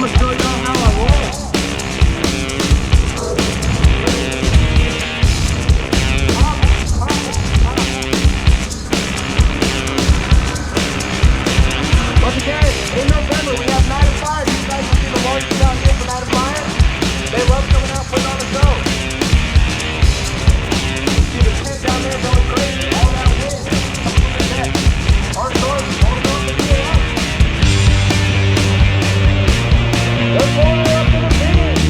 I'm gonna show y'all how I roll. Once again, in November we have Night of Fire. You guys will see the marches out here for Night of Fire. They love coming out putting on a show. You see the tent down there going crazy, all that wind. Our doors holding on to the air. They're going up to the finish.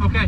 Okay.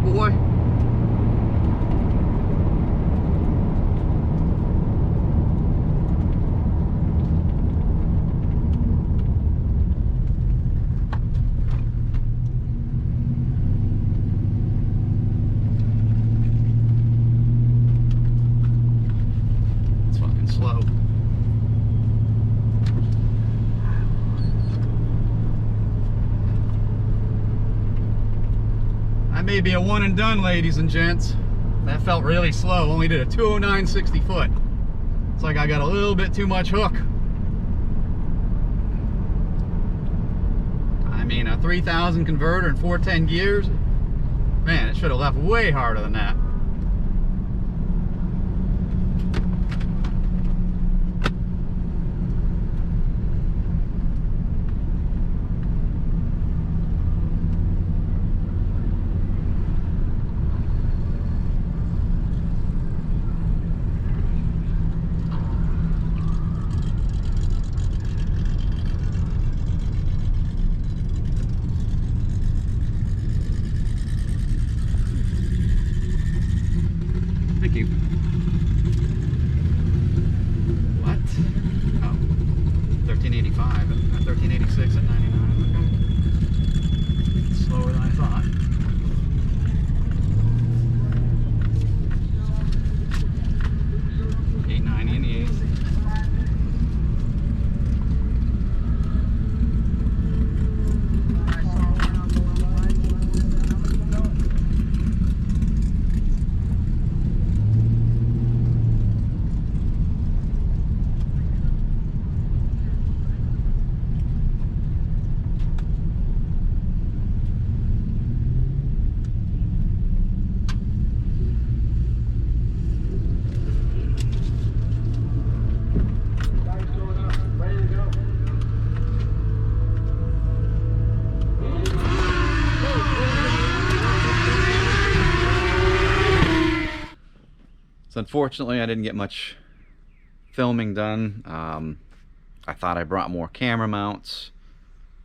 boy. It's fucking slow. May be a one and done, ladies and gents. That felt really slow. Only did a 209 60 foot. It's like I got a little bit too much hook. I mean, a 3000 converter and 410 gears. Man, it should have left way harder than that. Thank you. What? Oh, 1385 and 1386 at 99. Okay. It's slower than I thought. $8.90 in the eighth. So unfortunately, I didn't get much filming done. I thought I brought more camera mounts,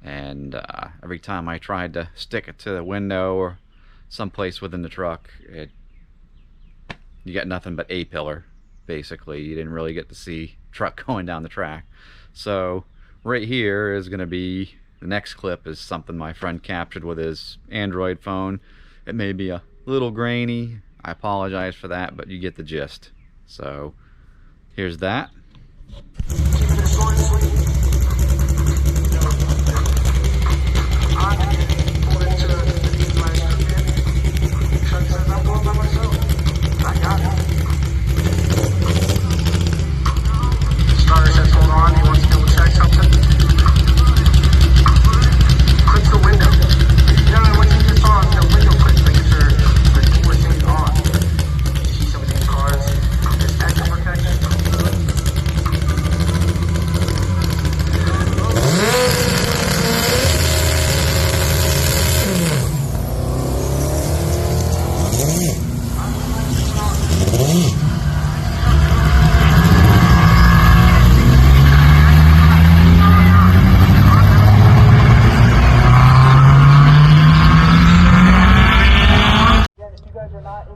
and every time I tried to stick it to the window or someplace within the truck, you got nothing but A-pillar, basically. You didn't really get to see truck going down the track. So right here is going to be, the next clip is something my friend captured with his Android phone. It may be a little grainy. I apologize for that, but you get the gist. So here's that.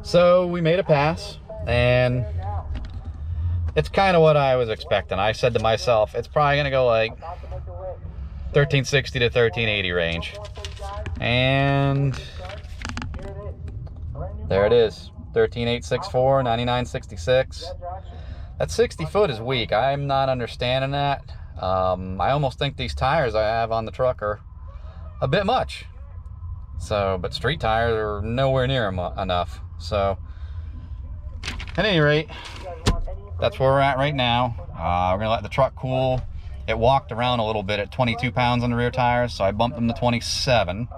So we made a pass, and it's kind of what I was expecting. I said to myself, it's probably going to go like 1360 to 1380 range. And there it is, 13864, 9966. That 60 foot is weak. I'm not understanding that. I almost think these tires I have on the truck are a bit much. So, but street tires are nowhere near enough. So, at any rate, that's where we're at right now. We're gonna let the truck cool. It walked around a little bit at 22 pounds on the rear tires, so I bumped them to 27.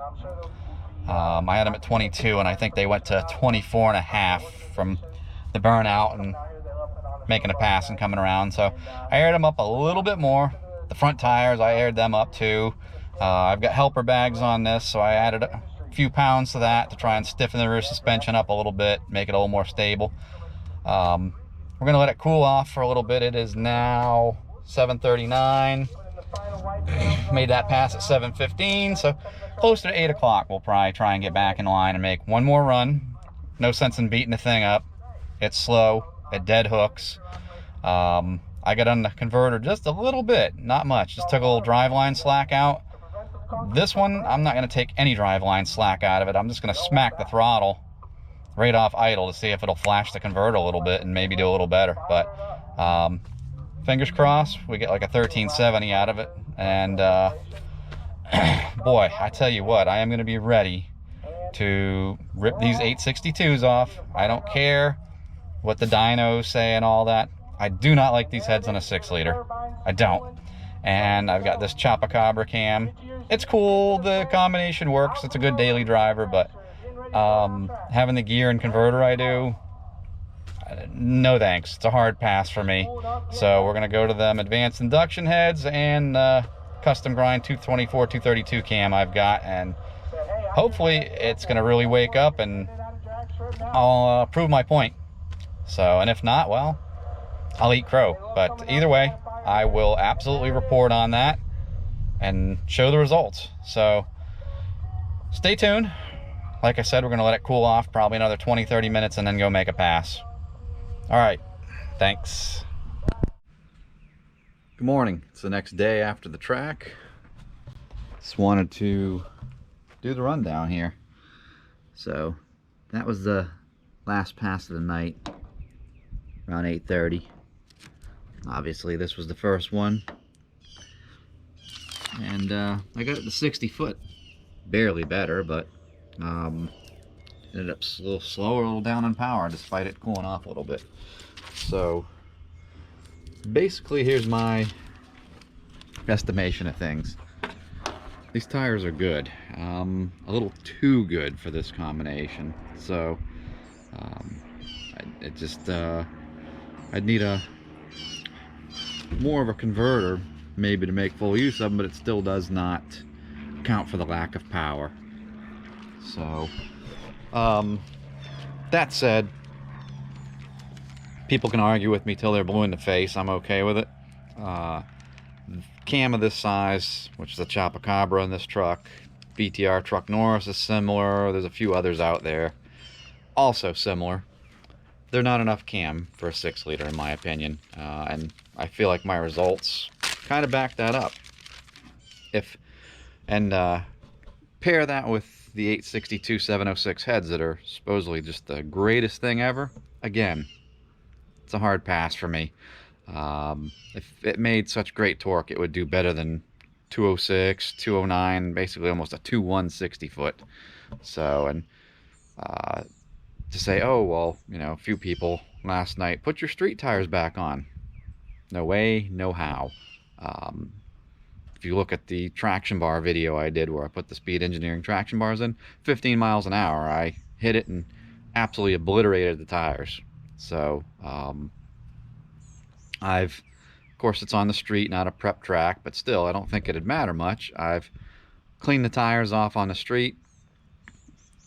I had them at 22, and I think they went to 24 and a half from the burnout and making a pass and coming around. So I aired them up a little bit more. The front tires, I aired them up too. I've got helper bags on this, so I added a few pounds to that to try and stiffen the rear suspension up a little bit, make it a little more stable. We're gonna let it cool off for a little bit. It is now 7:39. Made that pass at 7:15, so closer to 8 o'clock, we'll probably try and get back in line and make one more run. No sense in beating the thing up. It's slow. It dead hooks. I got on the converter just a little bit, not much. Just took a little driveline slack out. This one, I'm not going to take any driveline slack out of it. I'm just going to smack the throttle right off idle to see if it'll flash the converter a little bit and maybe do a little better. But fingers crossed, we get like a 1370 out of it. And boy, I tell you what, I am going to be ready to rip these 862s off. I don't care what the dynos say and all that. I do not like these heads on a 6-liter. I don't. And I've got this CHOPacabra cam. It's cool, the combination works, it's a good daily driver, but having the gear and converter I do, no thanks. It's a hard pass for me. So we're gonna go to them advanced induction heads and custom grind 224, 232 cam I've got, and hopefully it's gonna really wake up and I'll prove my point. So, and if not, well, I'll eat crow. But either way, I will absolutely report on that and show the results. So stay tuned. Like I said, we're going to let it cool off probably another 20-30 minutes and then go make a pass. All right, thanks. Good morning. It's the next day after the track. Just wanted to do the rundown here. So that was the last pass of the night, around 8:30. Obviously this was the first one, and I got it to 60 foot, barely better, but ended up a little slower, a little down in power despite it cooling off a little bit. So basically here's my estimation of things. These tires are good, a little too good for this combination. So I'd need a more of a converter maybe to make full use of them, but it still does not account for the lack of power. So that said, people can argue with me till they're blue in the face. I'm okay with it. Cam of this size, which is a CHOPacabra in this truck, BTR Truck Norris is similar. There's a few others out there also similar. They're not enough cam for a 6-liter in my opinion, and I feel like my results kind of back that up. Pair that with the 862 706 heads that are supposedly just the greatest thing ever. Again, it's a hard pass for me. If it made such great torque, it would do better than 206, 209, basically almost a 2.1 60 foot. So, and to say, oh, well, you know, a few people last night, put your street tires back on. No way, no how. If you look at the traction bar video I did where I put the Speed Engineering traction bars in, 15 miles an hour, I hit it and absolutely obliterated the tires. So, of course, it's on the street, not a prep track, but still, I don't think it'd matter much. I've cleaned the tires off on the street,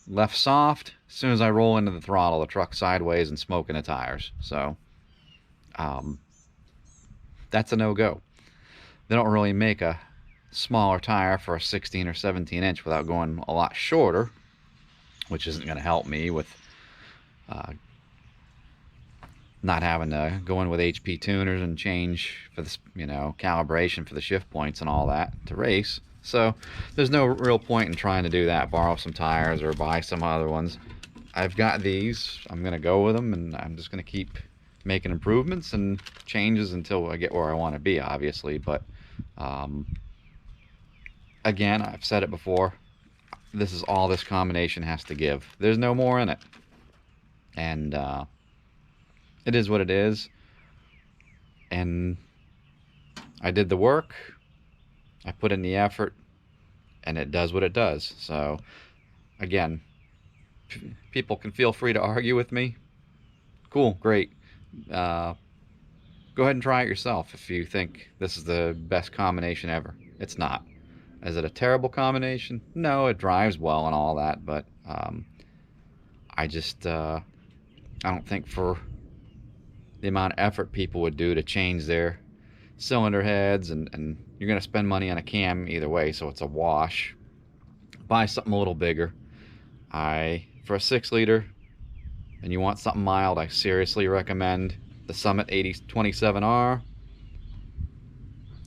left soft. As soon as I roll into the throttle, the truck's sideways and smoking the tires. So that's a no-go. They don't really make a smaller tire for a 16 or 17 inch without going a lot shorter, which isn't going to help me with not having to go in with HP tuners and change for this, you know, calibration for the shift points and all that to race. So there's no real point in trying to do that, borrow some tires or buy some other ones. I've got these, I'm going to go with them, and I'm just going to keep making improvements and changes until I get where I want to be, obviously. But again, I've said it before, this is all this combination has to give. There's no more in it. And it is what it is. And I did the work, I put in the effort, and it does what it does. So again, people can feel free to argue with me. Cool, great. Go ahead and try it yourself if you think this is the best combination ever. It's not. Is it a terrible combination? No, it drives well and all that, but I don't think for the amount of effort people would do to change their cylinder heads, and you're going to spend money on a cam either way, so it's a wash. buy something a little bigger. For a 6 liter, and you want something mild, I seriously recommend the Summit 8027R,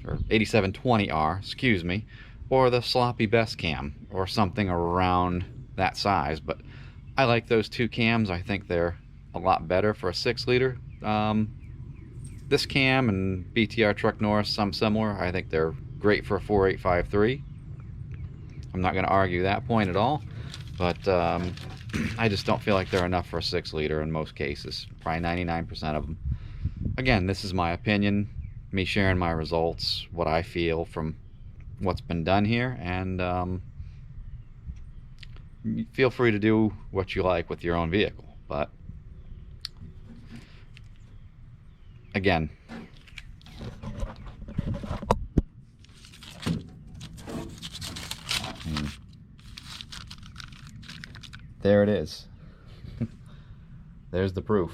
or 8720R, excuse me, or the Sloppy Best Cam, or something around that size. But I like those two cams. I think they're a lot better for a 6 liter. This cam and BTR Truck North, some similar. I think they're great for a 4853. I'm not going to argue that point at all, but I just don't feel like they're enough for a 6 liter in most cases, probably 99% of them. Again, this is my opinion, me sharing my results, what I feel from what's been done here, and feel free to do what you like with your own vehicle. But again, there it is. There's the proof.